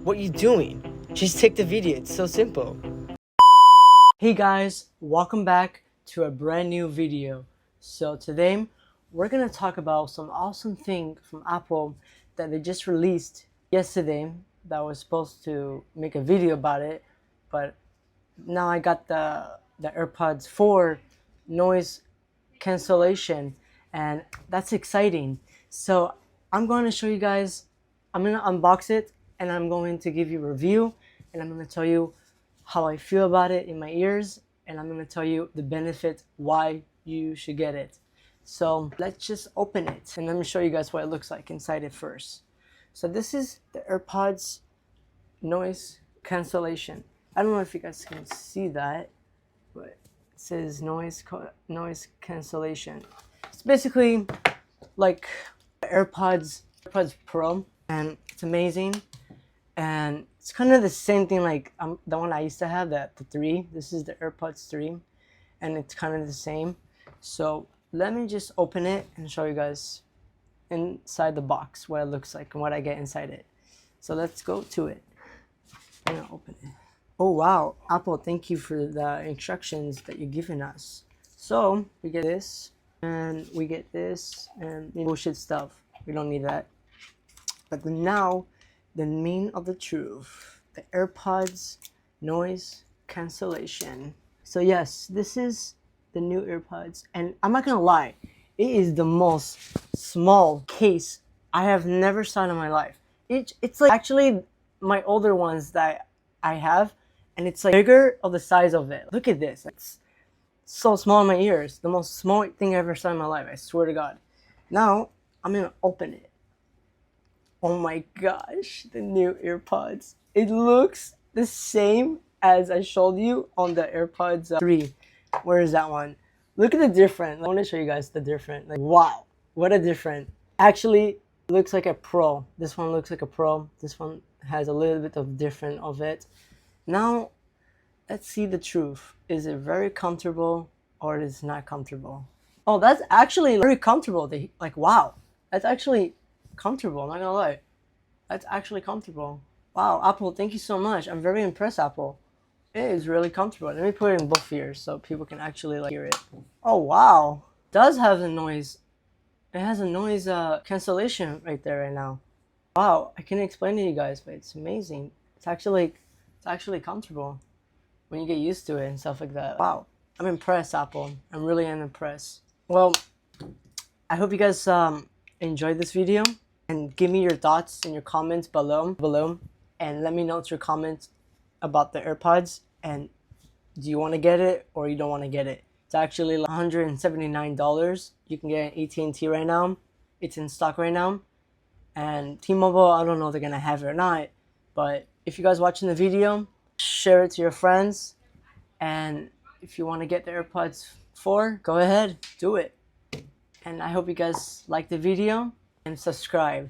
What you doing? Just take the video. It's so simple. Hey guys, welcome back to a brand new video. So today we're gonna talk about some awesome thing from Apple that they just released yesterday that I was supposed to make a video about it, but now I got the AirPods 4 noise cancellation, and that's exciting. So I'm going to show you guys, I'm going to unbox it and I'm going to give you a review, and I'm going to tell you how I feel about it in my ears, and I'm going to tell you the benefit why you should get it. So let's just open it and let me show you guys what it looks like inside it first. So this is the AirPods noise cancellation. I don't know if you guys can see that, but it says noise cancellation. It's basically like AirPods Pro, and it's amazing. And it's kind of the same thing like the one I used to have, the 3. This is the AirPods 3, and it's kind of the same. So let me just open it and show you guys inside the box what it looks like and what I get inside it. So let's go to it. I'm gonna open it. Oh wow, Apple, thank you for the instructions that you're giving us. So we get this, and we get this, and bullshit stuff. We don't need that. But now, the mean of the truth, the AirPods noise cancellation. So yes, this is the new AirPods, and I'm not gonna lie, it is the most small case I have never saw in my life. It's like actually my older ones that I have, and it's like bigger of the size of it. Look at this. It's so small in my ears. The most small thing I ever saw in my life, I swear to God. Now I'm gonna open it. Oh my gosh, the new AirPods. It looks the same as I showed you on the AirPods 3. Where is that one? Look at the difference. I want to show you guys the difference. Like, wow, what a difference. Actually, it looks like a Pro. This one looks like a Pro. This one has a little bit of different of it. Now, let's see the truth. Is it very comfortable or is it not comfortable? Oh, that's actually very comfortable. Like, wow, that's actually comfortable. I'm not gonna lie. That's actually comfortable. Wow, Apple, thank you so much. I'm very impressed, Apple. It is really comfortable. Let me put it in both ears so people can actually like hear it. Oh wow, it does have a noise. It has a noise cancellation right there right now. Wow, I can't explain to you guys, but it's amazing. It's actually comfortable when you get used to it and stuff like that. Wow, I'm impressed, Apple. I really am impressed. Well, I hope you guys enjoyed this video, and give me your thoughts in your comments below, and let me know your comments about the AirPods, and do you want to get it or you don't want to get it. It's actually like $179. You can get an AT&T right now. It's in stock right now, and T-Mobile, I don't know if they're gonna have it or not, but if you guys watching the video, share it to your friends, and if you want to get the AirPods 4, go ahead, do it. And I hope you guys like the video and subscribe.